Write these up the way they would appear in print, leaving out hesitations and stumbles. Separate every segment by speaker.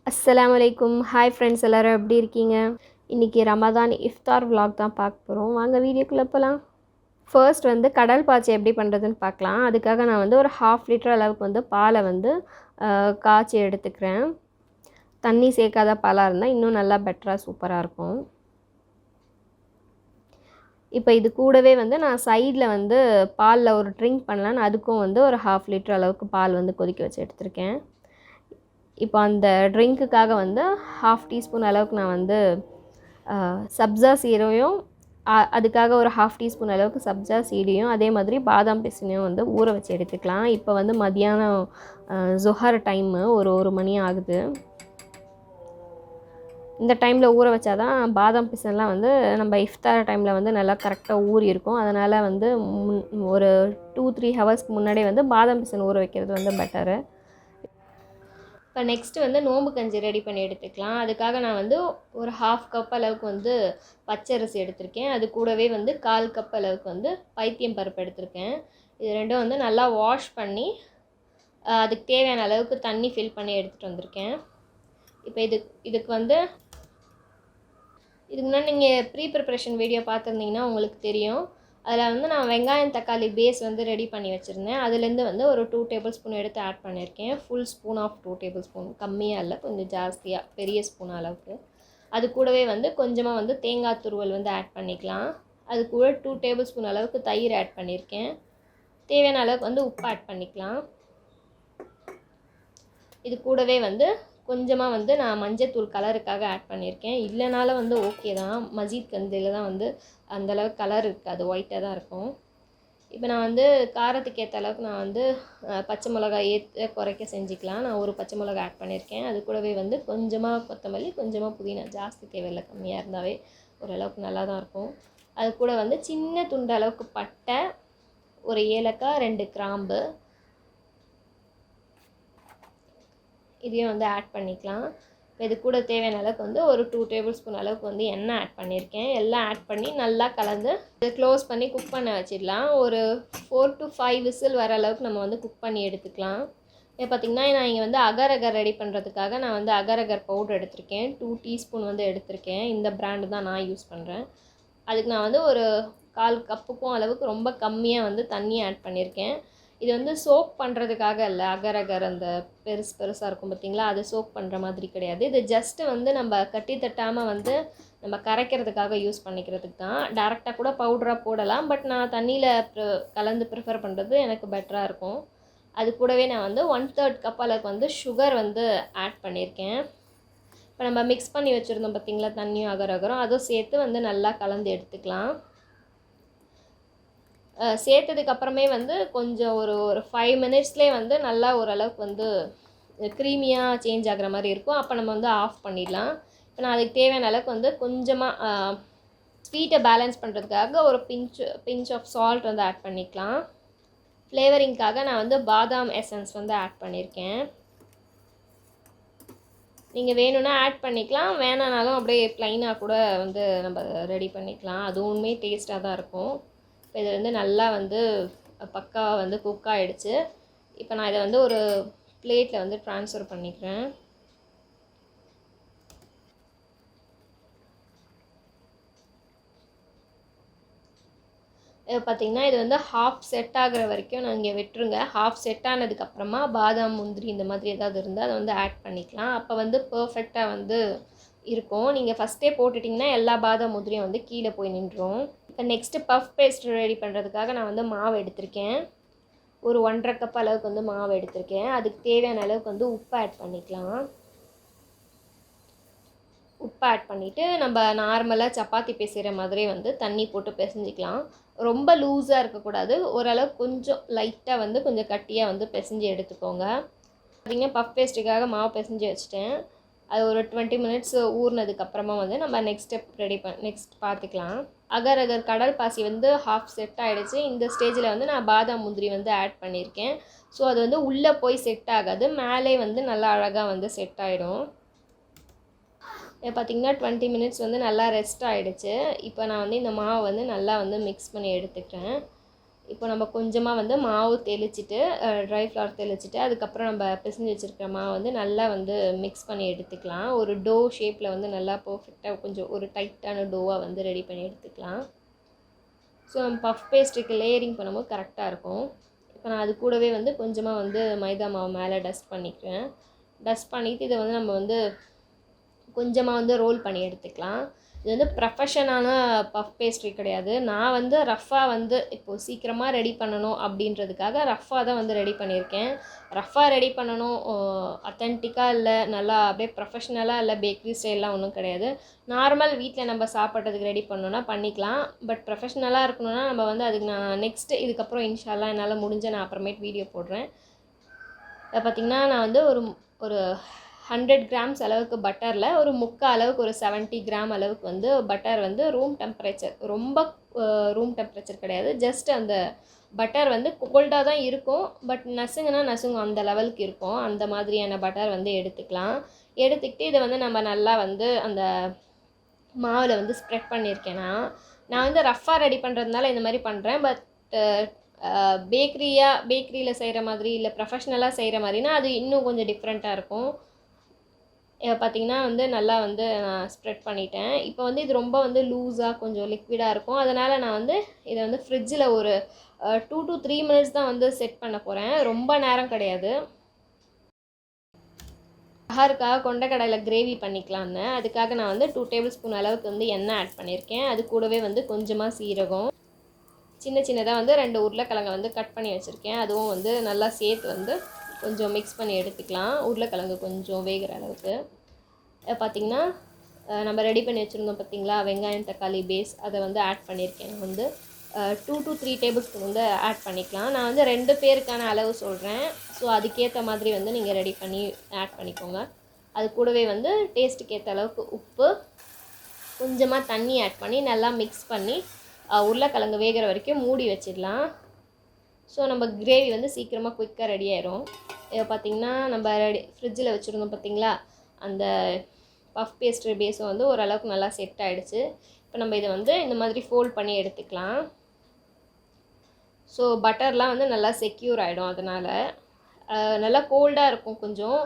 Speaker 1: அஸ்ஸலாமு அலைக்கும். Hi friends, எல்லோரும் எப்படி இருக்கீங்க? இன்றைக்கி ரமதான் இஃப்தார் விலாக் தான் பார்க்க போகிறோம். வாங்க வீடியோக்குள்ளே போகலாம். ஃபர்ஸ்ட் கடல் பாச்சி எப்படி பண்ணுறதுன்னு பார்க்கலாம். அதுக்காக நான் ஒரு 1/2 லிட்டர் அளவுக்கு பாலை காய்ச்சி எடுத்துக்கிறேன். தண்ணி சேர்க்காத பாலாக இருந்தால் இன்னும் நல்லா பெட்டராக சூப்பராக இருக்கும். இப்போ இது கூடவே நான் சைடில் பாலில் ஒரு ட்ரிங்க் பண்ணலான்னு அதுக்கும் ஒரு 1/2 லிட்டர் அளவுக்கு பால் கொதிக்க வச்சு எடுத்திருக்கேன். இப்போ அந்த ட்ரிங்க்குக்காக 1/2 டீஸ்பூன் அளவுக்கு நான் சப்ஜா சீடையும் அதுக்காக ஒரு 1/2 டீஸ்பூன் அளவுக்கு சப்ஜா சீடையும் அதே மாதிரி பாதாம் பிசினையும் ஊற வச்சு எடுத்துக்கலாம். இப்போ மதியானம் ஜொஹர் டைமு ஒரு மணி ஆகுது. இந்த டைமில் ஊற வச்சா தான் பாதாம் பிசன்லாம் நம்ம இஃப்தார் டைமில் நல்லா கரெக்டாக ஊறி இருக்கும். அதனால் ஒரு 2-3 ஹவர்ஸ்க்கு முன்னாடியே பாதாம் பிசன் ஊற வைக்கிறது பெட்டரு. இப்போ நெக்ஸ்ட்டு நோம்பு கஞ்சி ரெடி பண்ணி எடுத்துக்கலாம். அதுக்காக நான் ஒரு 1/2 கப் அளவுக்கு பச்சரிசி எடுத்திருக்கேன். அது கூடவே 1/4 கப் அளவுக்கு பைத்தியம் பருப்பு எடுத்திருக்கேன். இது ரெண்டும் நல்லா வாஷ் பண்ணி அதுக்கு தேவையான அளவுக்கு தண்ணி ஃபில் பண்ணி எடுத்துகிட்டு வந்திருக்கேன். இப்போ இதுக்கு இதுக்கு முன்னாடி நீங்கள் ப்ரீ ப்ரிப்ரேஷன் வீடியோ பார்த்துருந்தீங்கன்னா உங்களுக்கு தெரியும். அதில் நான் வெங்காயம் தக்காளி பேஸ் ரெடி பண்ணி வச்சுருந்தேன். அதுலேருந்து ஒரு 2 டேபிள் ஸ்பூன் எடுத்து ஆட் பண்ணியிருக்கேன். Full spoon of 2 tablespoon, கம்மியாக இல்லை, கொஞ்சம் ஜாஸ்தியாக, பெரிய ஸ்பூன் அளவுக்கு. அது கூடவே கொஞ்சமாக தேங்காய் துருவல் ஆட் பண்ணிக்கலாம். அது கூட 2 டேபிள் ஸ்பூன் அளவுக்கு தயிர் ஆட் பண்ணியிருக்கேன். தேவையான அளவுக்கு உப்பு ஆட் பண்ணிக்கலாம். இது கூடவே கொஞ்சமாக நான் மஞ்சத்தூள் கலருக்காக ஆட் பண்ணியிருக்கேன். இல்லைனாலும் ஓகே தான். மஜீத் கந்தியில் தான் அந்தளவுக்கு கலர் இருக்காது, ஒயிட்டாக தான் இருக்கும். இப்போ நான் காரத்துக்கு ஏற்ற அளவுக்கு நான் பச்சை மிளகாய் ஏற்ற குறைக்க செஞ்சுக்கலாம். நான் ஒரு பச்சை மிளகாய் ஆட் பண்ணியிருக்கேன். அது கூடவே கொஞ்சமாக கொத்தமல்லி, கொஞ்சமாக புதினா, ஜாஸ்தி தேவையில்லை, கம்மியாக இருந்தாவே ஓரளவுக்கு நல்லா தான் இருக்கும். அது கூட சின்ன துண்டு அளவுக்கு பட்டை, ஒரு ஏலக்காய், 2 கிராம்பு, இதையும் ஆட் பண்ணிக்கலாம். இப்போ இது கூட தேவையான அளவுக்கு ஒரு 2 டேபிள் ஸ்பூன் அளவுக்கு எண்ணெய் ஆட் பண்ணியிருக்கேன். எல்லாம் ஆட் பண்ணி நல்லா கலந்து இதை க்ளோஸ் பண்ணி குக் பண்ண வச்சிடலாம். ஒரு 4 to 5 விசில் வர அளவுக்கு நம்ம குக் பண்ணி எடுத்துக்கலாம். இப்போ பார்த்திங்கன்னா நான் இங்கே அகர் அகர் ரெடி பண்ணுறதுக்காக நான் அகர் அகர் பவுடர் எடுத்திருக்கேன். 2 டீஸ்பூன் எடுத்திருக்கேன். இந்த பிராண்டு தான் நான் யூஸ் பண்ணுறேன். அதுக்கு நான் ஒரு 1/4 கப்புக்கும் அளவுக்கு ரொம்ப கம்மியாக தண்ணி ஆட் பண்ணியிருக்கேன். இது சோக் பண்ணுறதுக்காக இல்லை. அகர் அகர் அந்த பெருசாக இருக்கும் பார்த்திங்களா, அது சோக் பண்ணுற மாதிரி கிடையாது. இது ஜஸ்ட்டு நம்ம கட்டி தட்டாமல் நம்ம கரைக்கிறதுக்காக யூஸ் பண்ணிக்கிறதுக்கு தான். டேரெக்டாக கூட பவுடராக போடலாம். பட் நான் தண்ணியில் கலந்து ப்ரிஃபர் பண்ணுறது எனக்கு பெட்டராக இருக்கும். அது கூடவே நான் 1/3 கப் அளவுக்கு சுகர் ஆட் பண்ணியிருக்கேன். இப்போ நம்ம மிக்ஸ் பண்ணி வச்சுருந்தோம் பார்த்திங்களா, தண்ணியும் அகர் அகரும், அதுவும் சேர்த்து நல்லா கலந்து எடுத்துக்கலாம். சேர்த்ததுக்கப்புறமே கொஞ்சம் ஒரு 5 மினிட்ஸ்லேயே நல்லா ஓரளவுக்கு க்ரீமியாக சேஞ்ச் ஆகிற மாதிரி இருக்கும். அப்போ நம்ம ஆஃப் பண்ணிடலாம். இப்போ நான் அதுக்கு தேவையான அளவுக்கு கொஞ்சமாக ஸ்வீட்டை பேலன்ஸ் பண்ணுறதுக்காக ஒரு பிஞ்ச் ஆஃப் சால்ட் ஆட் பண்ணிக்கலாம். ஃப்ளேவரிங்காக நான் பாதாம் எசன்ஸ் ஆட் பண்ணியிருக்கேன். நீங்கள் வேணும்னா ஆட் பண்ணிக்கலாம், வேணானாலும் அப்படியே ப்ளைனாக கூட நம்ம ரெடி பண்ணிக்கலாம். அதுவுமே டேஸ்ட்டாக தான் இருக்கும். இப்போ இது நல்லா பக்காவாக குக் ஆகிடுச்சு. இப்போ நான் இதை ஒரு பிளேட்டில் ட்ரான்ஸ்ஃபர் பண்ணிக்கிறேன். பார்த்திங்கன்னா இது ஹாஃப் செட் ஆகிற வரைக்கும் நான் இங்கே விட்டுருங்க. ஹாஃப் செட் ஆனதுக்கப்புறமா பாதாம், முந்திரி இந்த மாதிரி ஏதாவது இருந்தால் அதை ஆட் பண்ணிக்கலாம். அப்போ பர்ஃபெக்டாக இருக்கும். நீங்கள் ஃபஸ்ட்டே போட்டுட்டிங்கன்னா எல்லா பாதாம் முந்திரியும் கீழே போய் நின்றுடும். இப்போ நெக்ஸ்ட்டு பஃப் பேஸ்ட் ரெடி பண்ணுறதுக்காக நான் மாவு எடுத்திருக்கேன். ஒரு 1/2 கப் அளவுக்கு மாவு எடுத்திருக்கேன். அதுக்கு தேவையான அளவுக்கு உப்பு ஆட் பண்ணிக்கலாம். உப்பு ஆட் பண்ணிவிட்டு நம்ம நார்மலாக சப்பாத்தி பிசைகிற மாதிரி தண்ணி போட்டு பிசைஞ்சிக்கலாம். ரொம்ப லூஸாக இருக்கக்கூடாது, ஓரளவுக்கு கொஞ்சம் லைட்டாக கொஞ்சம் கட்டியாக பிசைஞ்சு எடுத்துக்கோங்க. பார்த்திங்கன்னா பஃப் பேஸ்ட்டுக்காக மாவு பிசைஞ்சு வச்சுட்டேன். அது ஒரு 20 மினிட்ஸ் ஊறினதுக்கப்புறமா நம்ம நெக்ஸ்ட் பார்த்துக்கலாம். அகர் அகர் கடல் பாசி ஹாஃப் செட் ஆகிடுச்சு. இந்த ஸ்டேஜில் நான் பாதாம் முந்திரி ஆட் பண்ணியிருக்கேன். ஸோ அது உள்ளே போய் செட் ஆகாது, மேலே நல்லா அழகாக செட் ஆகிடும். பார்த்திங்கன்னா 20 மினிட்ஸ் நல்லா ரெஸ்ட் ஆகிடுச்சு. இப்போ நான் இந்த மாவை நல்லா மிக்ஸ் பண்ணி எடுத்துக்கிறேன். இப்போ நம்ம கொஞ்சமாக வந்து மாவு தெளிச்சிட்டு ட்ரை ஃப்ளவர் தெளிச்சிட்டு அதுக்கப்புறம் நம்ம பிசைஞ்சு வச்சுருக்கிற மாவு வந்து நல்லா வந்து மிக்ஸ் பண்ணி எடுத்துக்கலாம். ஒரு டோ ஷேப்பில் வந்து நல்லா பர்ஃபெக்டாக கொஞ்சம் ஒரு டைட்டான டோவாக வந்து ரெடி பண்ணி எடுத்துக்கலாம். ஸோ நம்ம பஃப் பேஸ்ட்ரிக்கு லேயரிங் பண்ணும்போது கரெக்டாக இருக்கும். இப்போ நான் அது கூடவே வந்து கொஞ்சமாக வந்து மைதா மாவு மேலே டஸ்ட் பண்ணிக்கிறேன். டஸ்ட் பண்ணிவிட்டு இதை வந்து நம்ம வந்து கொஞ்சமாக வந்து ரோல் பண்ணி எடுத்துக்கலாம். இது வந்து ப்ரொஃபஷனான பஃப் பேஸ்ட்ரி கிடையாது. நான் வந்து ரஃப்பாக வந்து இப்போது சீக்கிரமாக ரெடி பண்ணணும் அப்படின்றதுக்காக ரஃப்பாக தான் வந்து ரெடி பண்ணியிருக்கேன். ரஃப்பாக ரெடி பண்ணணும், அத்தென்டிக்காக இல்லை, நல்லா அப்படியே ப்ரொஃபஷ்னலாக இல்லை, பேக்கரி ஸ்டைல்லாம் ஒன்றும் கிடையாது. நார்மல் வீட்டில் நம்ம சாப்பிட்றதுக்கு ரெடி பண்ணோன்னா பண்ணிக்கலாம். பட் ப்ரொஃபஷ்னலாக இருக்கணும்னா நம்ம வந்து அதுக்கு நான் நெக்ஸ்ட்டு இதுக்கப்புறம் இன்ஷா அல்லாஹ் என்னால் முடிஞ்ச நான் அப்புறமேட்டு வீடியோ போடுறேன். பார்த்திங்கன்னா நான் வந்து ஒரு 100 கிராம்ஸ் அளவுக்கு பட்டரில் ஒரு முக்கால் அளவுக்கு ஒரு 70 கிராம் அளவுக்கு வந்து பட்டர் வந்து ரூம் டெம்பரேச்சர், ரொம்ப ரூம் டெம்பரேச்சர் கிடையாது, ஜஸ்ட் அந்த பட்டர் வந்து கோல்டாக தான் இருக்கும், பட் நசுங்கும் அந்த லெவலுக்கு இருக்கும். அந்த மாதிரியான பட்டர் வந்து எடுத்துக்கலாம். எடுத்துக்கிட்டு இதை வந்து நம்ம நல்லா வந்து அந்த மாவில் வந்து ஸ்ப்ரெட் பண்ணியிருக்கேன். நான் வந்து ரஃப்பாக ரெடி பண்ணுறதுனால இந்த மாதிரி பண்ணுறேன். பட் பேக்கரியில் செய்கிற மாதிரி இல்லை ப்ரொஃபஷ்னலாக செய்கிற மாதிரினா அது இன்னும் கொஞ்சம் டிஃப்ரெண்ட்டாக இருக்கும். பார்த்திங்கன்னா வந்து நல்லா வந்து நான் ஸ்ப்ரெட் பண்ணிட்டேன். இப்போ வந்து இது ரொம்ப வந்து லூஸாக கொஞ்சம் லிக்விடாக இருக்கும். அதனால் நான் வந்து இதை வந்து ஃப்ரிட்ஜில் ஒரு 2 to 3 மினிட்ஸ் தான் வந்து செட் பண்ண போகிறேன். ரொம்ப நேரம் கிடையாது. ஆஹாருக்காக கொண்டக்கடலை கிரேவி பண்ணிக்கலான்னு அதுக்காக நான் வந்து 2 டேபிள் ஸ்பூன் அளவுக்கு வந்து எண்ணெய் ஆட் பண்ணியிருக்கேன். அது கூடவே வந்து கொஞ்சமாக சீரகம், சின்னதாக வந்து 2 உருளைக்கிழங்கை வந்து கட் பண்ணி வச்சுருக்கேன். அதுவும் வந்து நல்லா சேர்த்து வந்து கொஞ்சம் மிக்ஸ் பண்ணி எடுத்துக்கலாம். உருளைக்கிழங்கு கொஞ்சம் வேகிற அளவுக்கு. பார்த்திங்கன்னா நம்ம ரெடி பண்ணி வச்சுருந்தோம் பார்த்திங்களா வெங்காயம் தக்காளி பேஸ், அதை வந்து ஆட் பண்ணியிருக்கேன். நான் வந்து 2 to 3 டேபிள் ஸ்பூன் வந்து ஆட் பண்ணிக்கலாம். நான் வந்து 2 பேருக்கான அளவு சொல்கிறேன். ஸோ அதுக்கேற்ற மாதிரி வந்து நீங்கள் ரெடி பண்ணி ஆட் பண்ணிக்கோங்க. அது கூடவே வந்து டேஸ்ட்டுக்கு ஏற்ற அளவுக்கு உப்பு, கொஞ்சமாக தண்ணி ஆட் பண்ணி நல்லா மிக்ஸ் பண்ணி உருளைக்கிழங்கு வேகிற வரைக்கும் மூடி வச்சிடலாம். ஸோ நம்ம கிரேவி வந்து சீக்கிரமாக குயிக்காக ரெடி ஆயிரும். இதை பார்த்திங்கன்னா நம்ம ஃப்ரிட்ஜில் வச்சுருந்தோம் பார்த்திங்களா அந்த பஃப் பேஸ்ட்ரி பேஸும் வந்து ஓரளவுக்கு நல்லா செட் ஆகிடுச்சு. இப்போ நம்ம இதை வந்து இந்த மாதிரி ஃபோல்ட் பண்ணி எடுத்துக்கலாம். ஸோ பட்டர்லாம் வந்து நல்லா செக்யூர் ஆகிடும். அதனால் நல்லா கோல்டாக இருக்கும், கொஞ்சம்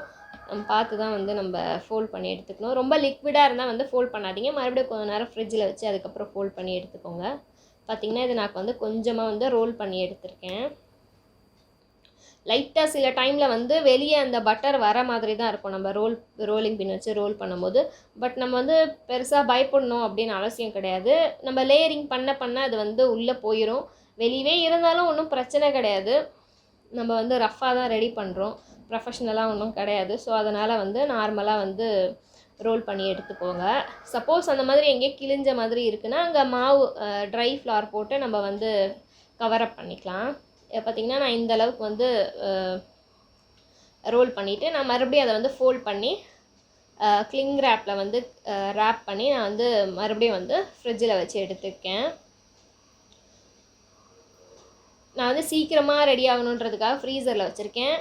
Speaker 1: நம்ம பார்த்து தான் வந்து நம்ம ஃபோல்ட் பண்ணி எடுத்துக்கணும். ரொம்ப லிக்விடாக இருந்தால் வந்து ஃபோல்ட் பண்ணாதீங்க, மறுபடியும் கொஞ்சம் நேரம் ஃப்ரிட்ஜில் வச்சு அதுக்கப்புறம் ஃபோல்ட் பண்ணி எடுத்துக்கோங்க. பார்த்திங்கன்னா இது நான் வந்து கொஞ்சமாக வந்து ரோல் பண்ணி எடுத்திருக்கேன். லைட்டாக சில டைமில் வந்து வெளியே அந்த பட்டர் வர மாதிரி தான் இருக்கும் நம்ம ரோலிங் பின் வச்சு ரோல் பண்ணும்போது. பட் நம்ம வந்து பெருசாக பயப்படணும் அப்படின்னு அவசியம் கிடையாது. நம்ம லேயரிங் பண்ண அது வந்து உள்ளே போயிடும். வெளியவே இருந்தாலும் ஒன்றும் பிரச்சனை கிடையாது. நம்ம வந்து ரஃப்பாக தான் ரெடி பண்ணுறோம், ப்ரொஃபஷ்னலாக ஒன்றும் கிடையாது. ஸோ அதனால் வந்து நார்மலாக வந்து ரோல் பண்ணி எடுத்துக்கோங்க. சப்போஸ் அந்த மாதிரி எங்கேயோ கிழிஞ்ச மாதிரி இருக்குன்னா அங்கே மாவு ட்ரை ஃப்ளவர் போட்டு நம்ம வந்து கவரப் பண்ணிக்கலாம். பார்த்திங்கன்னா நான் இந்த அளவுக்கு வந்து ரோல் பண்ணிவிட்டு நான் மறுபடியும் அதை வந்து ஃபோல்ட் பண்ணி கிளிங் ரேப்பில் வந்து ரேப் பண்ணி நான் வந்து மறுபடியும் வந்து ஃப்ரிட்ஜில் வச்சு எடுத்துருக்கேன். நான் வந்து சீக்கிரமாக ரெடி ஆகணுன்றதுக்காக ஃப்ரீசரில் வச்சுருக்கேன்.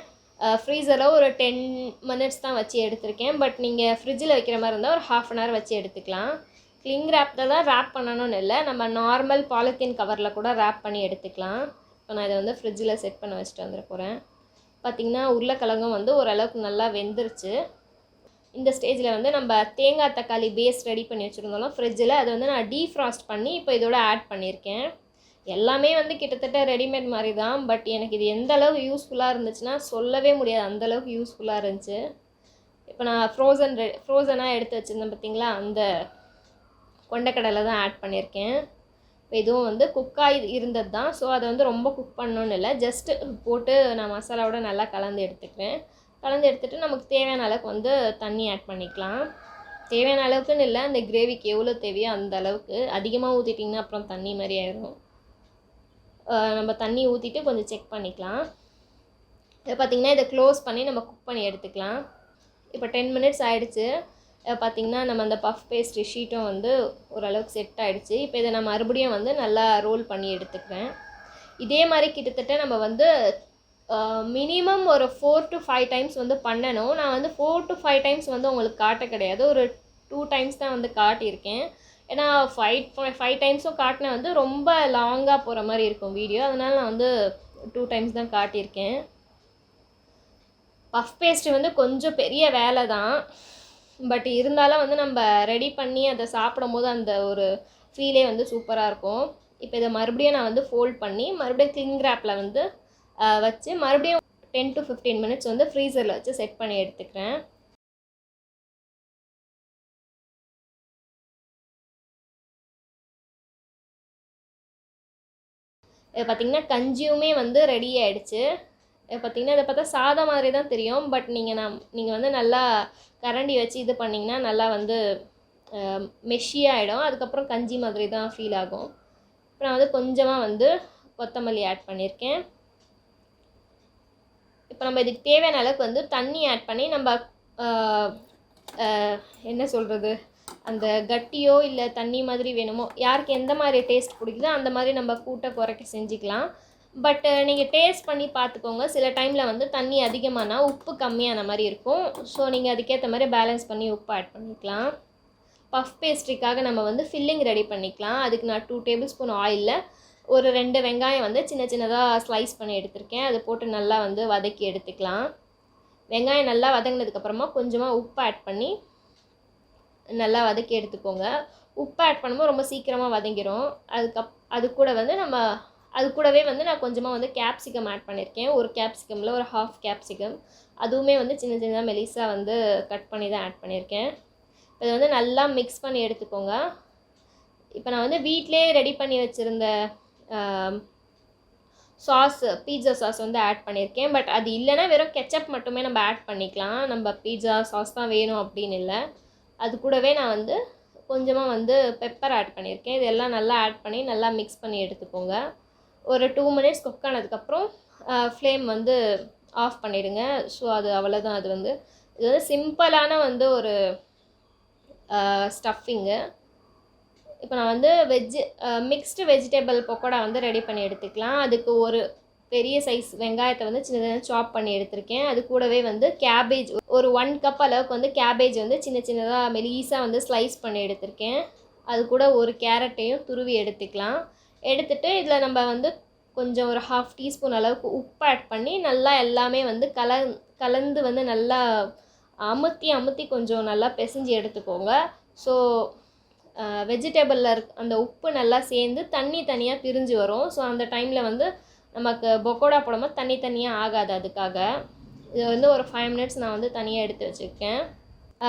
Speaker 1: ஃப்ரீசரில் ஒரு 10 மினிட்ஸ் தான் வச்சு எடுத்திருக்கேன். பட் நீங்கள் ஃப்ரிட்ஜில் வைக்கிற மாதிரி இருந்தால் ஒரு 1/2 அன் ஹவர் வச்சு எடுத்துக்கலாம். கிளிங் ரேப்பில் தான் ரேப் பண்ணணும்னு இல்லை, நம்ம நார்மல் பாலித்தீன் கவரில் கூட ரேப் பண்ணி எடுத்துக்கலாம். இப்போ நான் இதை வந்து ஃப்ரிட்ஜில் செட் பண்ண வச்சுட்டு வந்துட போகிறேன். பார்த்திங்கன்னா உருளைக்கிழங்கும் வந்து ஓரளவுக்கு நல்லா வெந்துருச்சு. இந்த ஸ்டேஜில் வந்து நம்ம தேங்காய் தக்காளி பேஸ் ரெடி பண்ணி வச்சுருந்தோம் ஃப்ரிட்ஜில், அதை வந்து நான் டீஃப்ராஸ்ட் பண்ணி இப்போ இதோட ஆட் பண்ணியிருக்கேன். எல்லாமே வந்து கிட்டத்தட்ட ரெடிமேட் மாதிரி தான். பட் எனக்கு இது எந்த அளவுக்கு யூஸ்ஃபுல்லாக இருந்துச்சுன்னா சொல்லவே முடியாது, அந்தளவுக்கு யூஸ்ஃபுல்லாக இருந்துச்சு. இப்போ நான் ஃப்ரோசனாக எடுத்து வச்சுருந்தேன் பார்த்திங்களா அந்த கொண்டக்கடலை தான் ஆட் பண்ணியிருக்கேன். இப்போ இதுவும் வந்து குக்காக இருந்தது தான். ஸோ அதை வந்து ரொம்ப குக் பண்ணணுன்னு இல்லை, ஜஸ்ட்டு போட்டு நான் மசாலாவோட நல்லா கலந்து எடுத்துக்கிறேன். கலந்து எடுத்துகிட்டு நமக்கு தேவையான அளவுக்கு வந்து தண்ணி ஆட் பண்ணிக்கலாம். தேவையான அளவுக்குன்னு இல்லை, அந்த கிரேவிக்கு எவ்வளோ தேவையோ அந்த அளவுக்கு. அதிகமாக ஊற்றிட்டிங்கன்னா அப்புறம் தண்ணி மாதிரி ஆயிடும். நம்ம தண்ணி ஊற்றிட்டு கொஞ்சம் செக் பண்ணிக்கலாம். இதை பார்த்திங்கன்னா இதை க்ளோஸ் பண்ணி நம்ம குக் பண்ணி எடுத்துக்கலாம். இப்போ 10 மினிட்ஸ் ஆகிடுச்சு. பார்த்திங்கன்னா நம்ம அந்த பஃப் பேஸ்ட்ரி ஷீட்டும் வந்து ஓரளவுக்கு செட் ஆகிடுச்சு. இப்போ இதை நான் மறுபடியும் வந்து நல்லா ரோல் பண்ணி எடுத்துக்கிறேன். இதே மாதிரி கிட்டத்தட்ட நம்ம வந்து மினிமம் ஒரு 4 to 5 டைம்ஸ் வந்து பண்ணணும். நான் வந்து 4 to 5 டைம்ஸ் வந்து உங்களுக்கு காட்ட கிடையாது, ஒரு 2 டைம்ஸ் தான் வந்து காட்டியிருக்கேன். ஏன்னா 5 டைம்ஸும் காட்டினா வந்து ரொம்ப லாங்காக போகிற மாதிரி இருக்கும் வீடியோ, அதனால் நான் வந்து 2 டைம்ஸ் தான் காட்டியிருக்கேன். பஃப் பேஸ்ட்ரி வந்து கொஞ்சம் பெரிய வேலை தான், பட் இருந்தாலும் வந்து நம்ம ரெடி பண்ணி அதை சாப்பிடும்போது அந்த ஒரு ஃபீலே வந்து சூப்பராக இருக்கும். இப்போ இதை மறுபடியும் நான் வந்து ஃபோல்ட் பண்ணி மறுபடியும் கிளிங் ரேப்பில் வந்து வச்சு மறுபடியும் 10 to 15 மினிட்ஸ் வந்து ஃப்ரீசரில் வச்சு செட் பண்ணி எடுத்துக்கிறேன். பார்த்திங்கன்னா கஞ்சியுமே வந்து ரெடி ஆகிடுச்சு. பார்த்திங்கன்னா இதை பார்த்தா சாதம் மாதிரி தான் தெரியும், பட் நீங்கள் வந்து நல்லா கரண்டி வச்சு இது பண்ணிங்கன்னா நல்லா வந்து மெஷியாகிடும். அதுக்கப்புறம் கஞ்சி மாதிரி தான் ஃபீல் ஆகும். அப்புறம் வந்து கொஞ்சமாக வந்து கொத்தமல்லி ஆட் பண்ணியிருக்கேன். இப்போ நம்ம இதுக்கு தேவையான அளவுக்கு வந்து தண்ணி ஆட் பண்ணி நம்ம என்ன சொல்கிறது, அந்த கட்டியோ இல்லை தண்ணி மாதிரி வேணுமோ, யாருக்கு எந்த மாதிரி டேஸ்ட் பிடிக்குதோ அந்த மாதிரி நம்ம கூட்ட குறைக்க செஞ்சுக்கலாம். பட் நீங்கள் டேஸ்ட் பண்ணி பார்த்துக்கோங்க. சில டைமில் வந்து தண்ணி அதிகமானா உப்பு கம்மியான மாதிரி இருக்கும். ஸோ நீங்கள் அதுக்கேற்ற மாதிரி பேலன்ஸ் பண்ணி உப்பு ஆட் பண்ணிக்கலாம். பஃப் பேஸ்ட்ரிக்காக நம்ம வந்து ஃபில்லிங் ரெடி பண்ணிக்கலாம். அதுக்கு நான் 2 டேபிள் ஸ்பூன் ஆயிலில் ஒரு 2 வெங்காயம் வந்து சின்ன சின்னதாக ஸ்லைஸ் பண்ணி எடுத்திருக்கேன். அதை போட்டு நல்லா வந்து வதக்கி எடுத்துக்கலாம். வெங்காயம் நல்லா வதங்கினதுக்கப்புறமா கொஞ்சமாக உப்பு ஆட் பண்ணி நல்லா வதக்கி எடுத்துக்கோங்க. உப்பு ஆட் பண்ணும்போது ரொம்ப சீக்கிரமாக வதங்கிடும். அது கூடவே வந்து நான் கொஞ்சமாக வந்து கேப்சிகம் ஆட் பண்ணியிருக்கேன். ஒரு கேப்சிகமில் ஒரு ஹாஃப் கேப்சிகம், அதுவுமே வந்து சின்ன சின்னதாக மெலிசாக வந்து கட் பண்ணி தான் ஆட் பண்ணியிருக்கேன். இதை வந்து நல்லா மிக்ஸ் பண்ணி எடுத்துக்கோங்க. இப்போ நான் வந்து வீட்டிலே ரெடி பண்ணி வச்சுருந்த பீட்சா சாஸ் வந்து ஆட் பண்ணியிருக்கேன். பட் அது இல்லைனா வெறும் கெச்சப் மட்டுமே நம்ம ஆட் பண்ணிக்கலாம். நம்ம பீட்சா சாஸ் தான் வேணும் அப்படின்னு இல்லை. அது கூடவே நான் வந்து கொஞ்சமாக வந்து பெப்பர் ஆட் பண்ணியிருக்கேன். இதெல்லாம் நல்லா ஆட் பண்ணி நல்லா மிக்ஸ் பண்ணி எடுத்துக்கோங்க. ஒரு 2 மினிட்ஸ் குக் ஆனதுக்கப்புறம் ஃப்ளேம் வந்து ஆஃப் பண்ணிவிடுங்க. ஸோ அது அவ்வளோதான். இது வந்து சிம்பிளான வந்து ஒரு ஸ்டஃபிங்கு. இப்போ நான் வந்து மிக்ஸ்டு வெஜிடபிள் பக்கோடா வந்து ரெடி பண்ணி எடுத்துக்கலாம். அதுக்கு ஒரு பெரிய சைஸ் வெங்காயத்தை வந்து சின்ன சின்ன சாப் பண்ணி எடுத்திருக்கேன். அது கூடவே வந்து கேபேஜ் ஒரு 1 கப் அளவுக்கு வந்து கேபேஜ் வந்து சின்ன சின்னதாக மெலிசாக வந்து ஸ்லைஸ் பண்ணி எடுத்திருக்கேன். அது கூட ஒரு கேரட்டையும் துருவி எடுத்துக்கலாம். எடுத்துகிட்டு இதில் நம்ம வந்து கொஞ்சம் ஒரு 1/2 டீஸ்பூன் அளவுக்கு உப்பு ஆட் பண்ணி நல்லா எல்லாமே வந்து கலந்து வந்து நல்லா அமுத்தி கொஞ்சம் நல்லா பிசைஞ்சு எடுத்துக்கோங்க. ஸோ வெஜிடபிளில் அந்த உப்பு நல்லா சேர்ந்து தண்ணி தனியாக பிரிஞ்சு வரும். ஸோ அந்த டைமில் வந்து நமக்கு பக்கோடா போடும்போது தனியாக ஆகாது. அதுக்காக இது வந்து ஒரு 5 மினிட்ஸ் நான் வந்து தனியாக எடுத்து வச்சுருக்கேன்.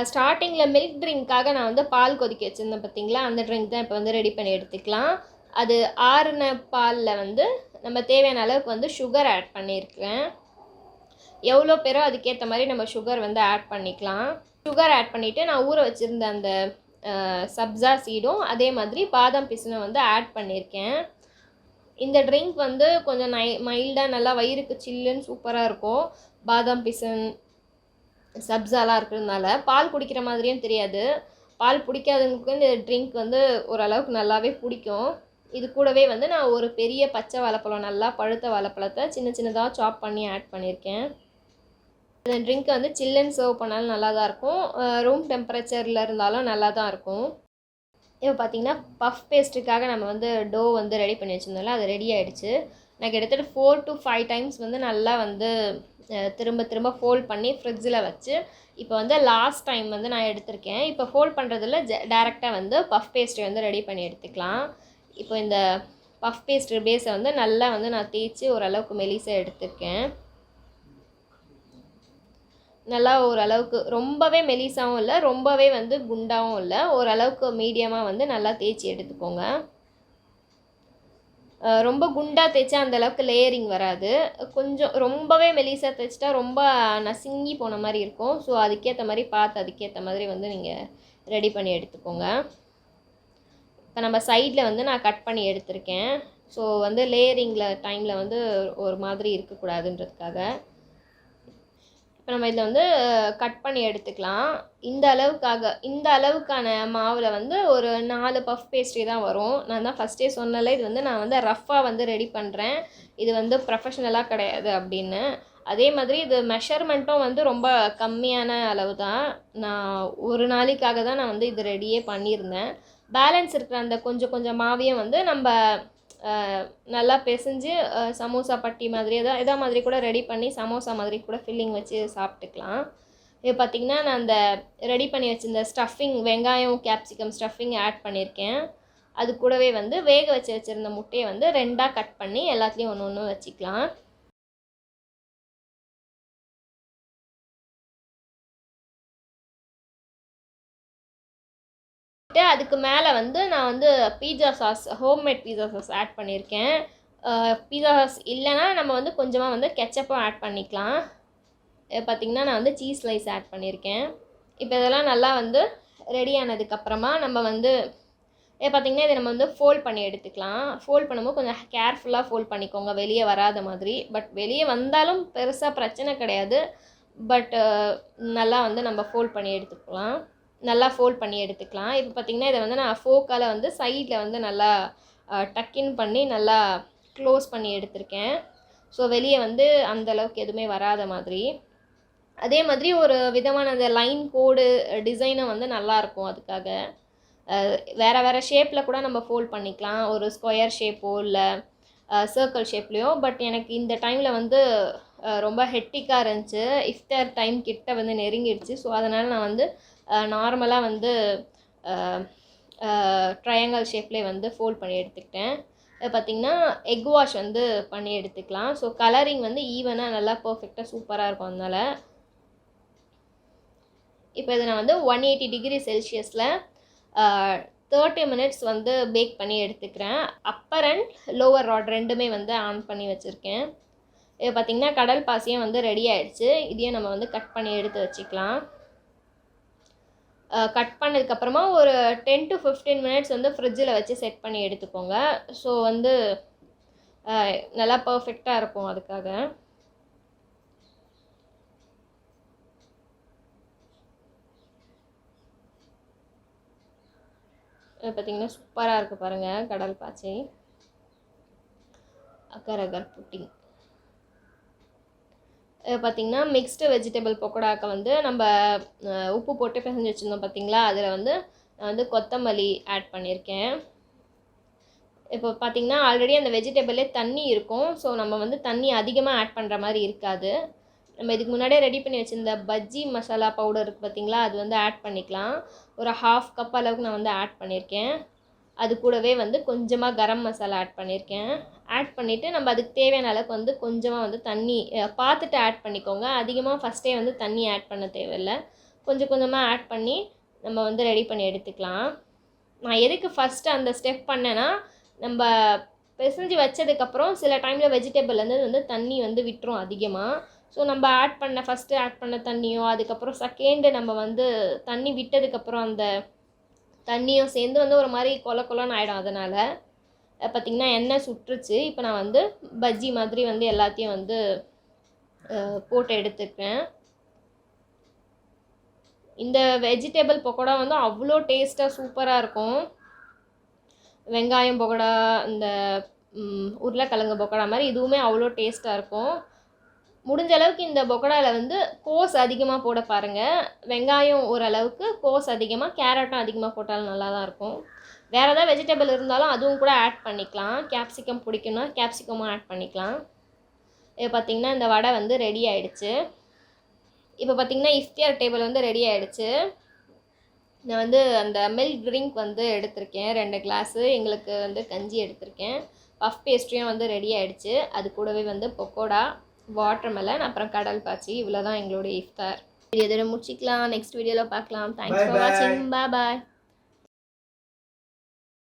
Speaker 1: ஸ்டார்டிங்கில் மில்க் ட்ரிங்க்காக நான் வந்து பால் கொதிக்க வச்சுருந்தேன் பார்த்திங்களா, அந்த ட்ரிங்க் தான் இப்போ வந்து ரெடி பண்ணி எடுத்துக்கலாம். அது ஆறின பாலில் வந்து நம்ம தேவையான அளவுக்கு வந்து சுகர் ஆட் பண்ணியிருக்கேன். எவ்வளோ பேரோ அதுக்கேற்ற மாதிரி நம்ம சுகர் வந்து ஆட் பண்ணிக்கலாம். சுகர் ஆட் பண்ணிவிட்டு நான் ஊற வச்சுருந்த அந்த சப்ஜா சீடும் அதே மாதிரி பாதாம் பிசினும் வந்து ஆட் பண்ணியிருக்கேன். இந்த ட்ரிங்க் வந்து கொஞ்சம் மைல்டாக நல்லா வயிறுக்கு சில்லுன்னு சூப்பராக இருக்கும். பாதாம் பிசன் சப்ஜாலாம் இருக்கிறதுனால பால் குடிக்கிற மாதிரியும் தெரியாது. பால் பிடிக்காதவங்களுக்கு இந்த ட்ரிங்க் வந்து ஓரளவுக்கு நல்லாவே பிடிக்கும். இது கூடவே வந்து நான் ஒரு பெரிய பச்சை வாழைப்பழம், நல்லா பழுத்த வாழைப்பழத்தை சின்ன சின்னதாக சாப் பண்ணி ஆட் பண்ணியிருக்கேன். இந்த ட்ரிங்க்கை வந்து சில்லுன்னு சர்வ் பண்ணாலும் நல்லா தான் இருக்கும். ரூம் டெம்பரேச்சரில் இருந்தாலும் நல்லா தான் இருக்கும். இப்போ பார்த்திங்கன்னா பஃப் பேஸ்ட்ரிக்காக நம்ம வந்து டோ வந்து ரெடி பண்ணி வச்சுருந்தோம்ல, அது ரெடி ஆகிடுச்சு. நான் கிட்டத்தட்ட 4 to 5 டைம்ஸ் வந்து நல்லா வந்து திரும்ப ஃபோல்ட் பண்ணி ஃப்ரிட்ஜில் வச்சு இப்போ வந்து லாஸ்ட் டைம் வந்து நான் எடுத்திருக்கேன். இப்போ ஃபோல்ட் பண்ணுறதில் டேரெக்டாக வந்து பஃப் பேஸ்ட்ரி வந்து ரெடி பண்ணி எடுத்துக்கலாம். இப்போ இந்த பஃப் பேஸ்ட்ரி பேஸை வந்து நல்லா வந்து நான் தேய்ச்சி ஓரளவுக்கு மெலிசாக எடுத்திருக்கேன். நல்லா ஓரளவுக்கு ரொம்பவே மெலிசாவும் இல்லை, ரொம்பவே வந்து குண்டாகவும் இல்லை, ஓரளவுக்கு மீடியமாக வந்து நல்லா தேய்ச்சி எடுத்துக்கோங்க. ரொம்ப குண்டாக தேய்ச்சா அந்தளவுக்கு லேயரிங் வராது. கொஞ்சம் ரொம்பவே மெலிசாக தேய்ச்சிட்டா ரொம்ப நசுங்கி போன மாதிரி இருக்கும். ஸோ அதுக்கேற்ற மாதிரி பார்த்து அதுக்கேற்ற மாதிரி வந்து நீங்கள் ரெடி பண்ணி எடுத்துக்கோங்க. இப்போ நம்ம சைடில் வந்து நான் கட் பண்ணி எடுத்திருக்கேன். ஸோ வந்து லேயரிங்கில் டைமில் வந்து ஒரு மாதிரி இருக்கக்கூடாதுன்றதுக்காக இப்போ நம்ம இதில் வந்து கட் பண்ணி எடுத்துக்கலாம். இந்த அளவுக்கான மாவில் வந்து ஒரு 4 பஃப் பேஸ்ட்ரி தான் வரும். நான் தான் ஃபஸ்ட்டே சொன்னல, இது வந்து நான் வந்து ரஃப்பாக வந்து ரெடி பண்ணுறேன், இது வந்து ப்ரொஃபஷ்னலாக கிடையாது அப்படின்னு. அதே மாதிரி இது மெஷர்மெண்ட்டும் வந்து ரொம்ப கம்மியான அளவு தான். நான் ஒரு நாளைக்காக தான் நான் வந்து இது ரெடியே பண்ணியிருந்தேன். பேலன்ஸ் இருக்கிற அந்த கொஞ்சம் கொஞ்சம் மாவையும் வந்து நம்ம நல்லா பிசைஞ்சு சமோசா பட்டி மாதிரி எதா மாதிரி கூட ரெடி பண்ணி சமோசா மாதிரி கூட ஃபில்லிங் வச்சு சாப்பிட்டுக்கலாம். இது பார்த்திங்கன்னா நான் அந்த ரெடி பண்ணி வச்சுருந்த ஸ்டஃபிங் வெங்காயம் கேப்சிகம் ஸ்டஃபிங் ஆட் பண்ணியிருக்கேன். அது கூடவே வந்து வேக வச்சுருந்த முட்டையை வந்து 2ஆக கட் பண்ணி எல்லாத்துலேயும் ஒன்று ஒன்று வச்சுக்கலாம். அதுக்கு மேலே வந்து நான் வந்து pizza sauce homemade pizza sauce add பண்ணியிருக்கேன். பீஸா சாஸ் இல்லைன்னா நம்ம வந்து கொஞ்சமாக வந்து கெச்சப்பும் ஆட் பண்ணிக்கலாம். பார்த்திங்கன்னா நான் வந்து சீஸ் ஸ்லைஸ் ஆட் பண்ணியிருக்கேன். இப்போ இதெல்லாம் நல்லா வந்து ரெடி ஆனதுக்கப்புறமா நம்ம வந்து பார்த்திங்கன்னா இதை நம்ம வந்து ஃபோல்ட் பண்ணி எடுத்துக்கலாம். ஃபோல்ட் பண்ணும்போது கொஞ்சம் கேர்ஃபுல்லாக ஃபோல்ட் பண்ணிக்கோங்க, வெளியே வராத மாதிரி. பட் வெளியே வந்தாலும் பெருசாக பிரச்சனை கிடையாது. பட் நல்லா வந்து நம்ம ஃபோல்ட் பண்ணி எடுத்துக்கலாம். இப்போ பார்த்திங்கன்னா இதை வந்து நான் ஃபோக்கால் வந்து சைடில் வந்து நல்லா டக்கின் பண்ணி நல்லா க்ளோஸ் பண்ணி எடுத்திருக்கேன். ஸோ வெளியே வந்து அந்தளவுக்கு எதுவுமே வராத மாதிரி. அதே மாதிரி ஒரு விதமான அந்த லைன் கோடு டிசைனும் வந்து நல்லாயிருக்கும். அதுக்காக வேறு ஷேப்பில் கூட நம்ம ஃபோல்ட் பண்ணிக்கலாம், ஒரு ஸ்கொயர் ஷேப்போ இல்லை சர்க்கிள் ஷேப்லேயோ. பட் எனக்கு இந்த டைமில் வந்து ரொம்ப ஹெக்டிக்காக இருந்துச்சு. இஃப்தார் டைம் கிட்ட வந்து நெருங்கிடுச்சு. ஸோ அதனால் நான் வந்து நார்மலாக வந்து ட்ரையாங்கல் ஷேப்லேயே வந்து ஃபோல்ட் பண்ணி எடுத்துக்கிட்டேன். பார்த்திங்கன்னா எக் வாஷ் வந்து பண்ணி எடுத்துக்கலாம். ஸோ கலரிங் வந்து ஈவனாக நல்லா பர்ஃபெக்டாக சூப்பராக இருக்கும். அதனால் இப்போ இதை நான் வந்து 180 டிகிரி செல்சியஸில் 30 மினிட்ஸ் வந்து பேக் பண்ணி எடுத்துக்கிறேன். அப்பர் அண்ட் லோவர் ராட் ரெண்டுமே வந்து ஆன் பண்ணி வச்சுருக்கேன். இது பார்த்திங்கன்னா கடல் பாசியும் வந்து ரெடி ஆகிடுச்சு. இதையும் நம்ம வந்து கட் பண்ணி எடுத்து வச்சுக்கலாம். கட் பண்ணதுக்கப்புறமா ஒரு 10 to 15 மினிட்ஸ் வந்து ஃப்ரிட்ஜில் வச்சு செட் பண்ணி எடுத்துக்கோங்க. ஸோ வந்து நல்லா பர்ஃபெக்டாக இருக்கும். அதுக்காக பார்த்திங்கன்னா சூப்பராக இருக்குது பாருங்கள். கடல் பாச்சி அகர் அகர் புட்டிங். பார்த்திங்கன்னா மிக்ஸ்டு வெஜிடபிள் பக்கோடாக்க வந்து நம்ம உப்பு போட்டு பிசைஞ்சு வச்சுருந்தோம் பார்த்திங்களா, அதில் வந்து நான் வந்து கொத்தமல்லி ஆட் பண்ணியிருக்கேன். இப்போ பார்த்திங்கன்னா ஆல்ரெடி அந்த வெஜிடபிளே தண்ணி இருக்கும். ஸோ நம்ம வந்து தண்ணி அதிகமாக ஆட் பண்ணுற மாதிரி இருக்காது. நம்ம இதுக்கு முன்னாடியே ரெடி பண்ணி வச்சுருந்த பஜ்ஜி மசாலா பவுடர் இருக்குது பார்த்திங்களா, அது வந்து ஆட் பண்ணிக்கலாம். ஒரு 1/2 கப் அளவுக்கு நான் வந்து ஆட் பண்ணியிருக்கேன். அது கூடவே வந்து கொஞ்சமாக கரம் மசாலா ஆட் பண்ணியிருக்கேன். ஆட் பண்ணிவிட்டு நம்ம அதுக்கு தேவையான அளவுக்கு வந்து கொஞ்சமாக வந்து தண்ணி பார்த்துட்டு ஆட் பண்ணிக்கோங்க. அதிகமாக ஃபஸ்ட்டே வந்து தண்ணி ஆட் பண்ண தேவையில்லை. கொஞ்சம் கொஞ்சமாக ஆட் பண்ணி நம்ம வந்து ரெடி பண்ணி எடுத்துக்கலாம். நான் எதுக்கு ஃபஸ்ட்டு அந்த ஸ்டெப் பண்ணேன்னா, நம்ம பிசைஞ்சு வச்சதுக்கப்புறம் சில டைமில் வெஜிடபிள்லேருந்து வந்து தண்ணி வந்து விட்டுரும் அதிகமாக. ஸோ நம்ம ஃபஸ்ட்டு ஆட் பண்ண தண்ணியோ அதுக்கப்புறம் செகண்டு நம்ம வந்து தண்ணி விட்டதுக்கப்புறம் அந்த தண்ணியும் சேர்ந்து வந்து ஒரு மாதிரி கொலன்னு ஆகிடும். அதனால் பார்த்திங்கன்னா எண்ணெய் சுட்டுருச்சு. இப்போ நான் வந்து பஜ்ஜி மாதிரி வந்து எல்லாத்தையும் வந்து போட்டு எடுத்துக்கிறேன். இந்த வெஜிடபிள் பக்கோடா வந்து அவ்வளோ டேஸ்ட்டாக சூப்பராக இருக்கும். வெங்காயம் பக்கோடா, இந்த உருளைக்கிழங்கு பக்கோடா மாதிரி இதுவுமே அவ்வளோ டேஸ்ட்டாக இருக்கும். முடிஞ்ச அளவுக்கு இந்த பக்கோடாவில் வந்து கோஸ் அதிகமாக போட பாருங்கள். வெங்காயம் ஓரளவுக்கு, கோஸ் அதிகமாக, கேரட்டும் அதிகமாக போட்டாலும் நல்லா தான் இருக்கும். வேறு ஏதாவது வெஜிடபிள் இருந்தாலும் அதுவும் கூட ஆட் பண்ணிக்கலாம். கேப்சிகம் பிடிக்குன்னா கேப்சிகமும் ஆட் பண்ணிக்கலாம். இப்போ பார்த்திங்கன்னா இந்த வடை வந்து ரெடி ஆகிடுச்சு. இப்போ பார்த்திங்கன்னா இஃப்தியார் டேபிள் வந்து ரெடி ஆகிடுச்சு. நான் வந்து அந்த மில்க் ட்ரிங்க் வந்து எடுத்திருக்கேன் 2 கிளாஸு. எங்களுக்கு வந்து கஞ்சி எடுத்திருக்கேன். பஃப் பேஸ்ட்ரியும் வந்து ரெடி ஆகிடுச்சு. அது கூடவே வந்து பக்கோடா, வாட்டர்மெலன், அப்புறம் கடல் பாச்சி. இவ்வளோ தான் எங்களுடைய இஃப்தார். இது இதோட முடிச்சிக்கலாம். நெக்ஸ்ட் வீடியோவில் பார்க்கலாம். தேங்க்ஸ் ஃபார் வாட்சிங். பாய்.